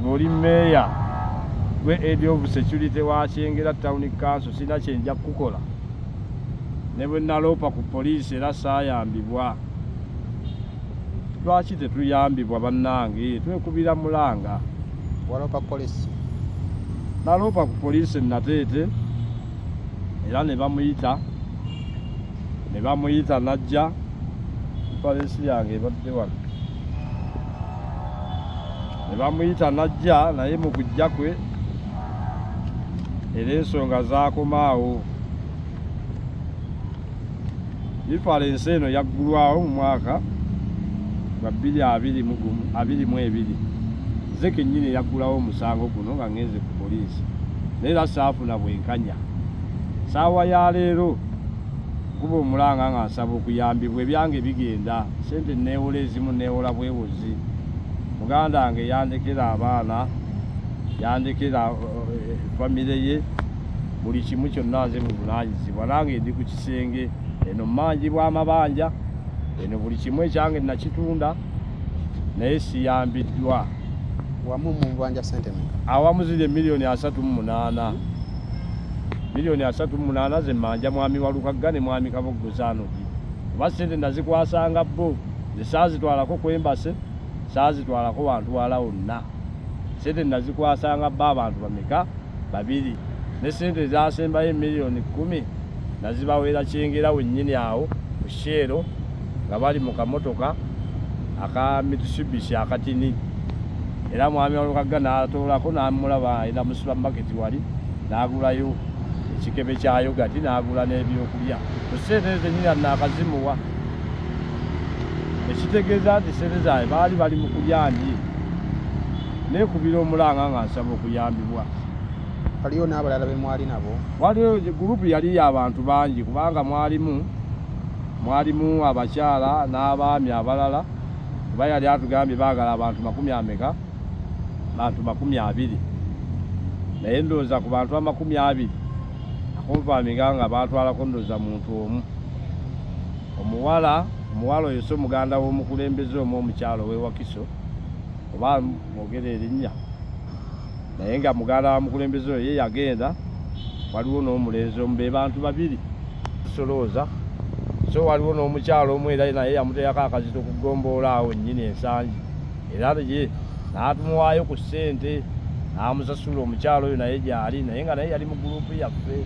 ng'oli meeya gwe Head of Security wa Kyengera Town Council sina kyenja kukola ne bwe naloopa ku poliisi era saayambibwa. Lwaki tetuyambibwa bannange? Twekubira mulanga. Waloopa poliisi? Naloopa ku poliisi Nateete era ne bamuyita najja. Poliisi yange ebadde wano. Ne bamuyita najja naye mu kujja kwe era ensonga zaakomaawo. Diferensi eno yaggulwawo mu mwaka gwa 2022. Nze kennyini yaggulawo omusango guno nga ngenze ku poliisi naye era saafuna bwenkanya. Saawa ya leero kuba omulanga nga nsaba okuyambibwa ebyange bigenda. Sente neewola ezimu neewola bwewozi. Muganda wange yandekera abaana, yandekera famire ye, buli kimu kyonna nze buvunaanyizibwa. Nange ndi ku kisenge eno mmanjibwa amabanja, eno buli kimu ekyange nakitunda naye siyambiddwa. Wamu mu banja ssente mmeka? Awamu ziri $3.8 million ze mmanja mwami Walukagga ne mwami Kabogozaanogi. Kuba ssente nazikwasanga bo, ze saazitwalako ku Embase, saazitwalako bantu wala wonna. Ssente nazikwasanga bo abantu bameka? 2. Ne ssente zaasembayo $10,000,000 nazibawera Kyengera wennyini awo ku Shero nga bali mu kamotoka aka Mitsubishi akatini. Era mwami Walukagga n'atoolako n'amulaba alina mu supermarket wali n'agulayo ekikebe kya yogati n'agula n'ebyokulya. Ku ssente zennyini naakazimuwa. Ekitegeeza nti ssente zange bali mu kulyangi. Neekubira omulanga nga nsaba okuyambibwa. Waliyo n'abalala be mwali nabo? Waliyo gurupu yali y'abantu bangi kubanga mwalimu abakyala n'abaami abalala. Kuba yali atugambye baagala abantu 20. Bantu 20. Naye ndowooza ku bantu 20 akonfaminga nga baatwalako ndowooza muntu omu. Omuwala oyo so muganda w'omukulembeze omukyalo w'e Wakiso oba mwogera erinnya. Naye nga muganda wa mukulembeze oyo ye yagenda, waliwo n'omulenzi omu, be bantu 2 solooza. So waliwo n'omukyalo omu era naye yamuteekako akazito ku ggomboola awo nnyini ensangi. Era ye n'atumuwaayo ku ssente n'amusasula omukyalo oyo naye gy'ali, naye nga naye yali mu gurupu yaffe.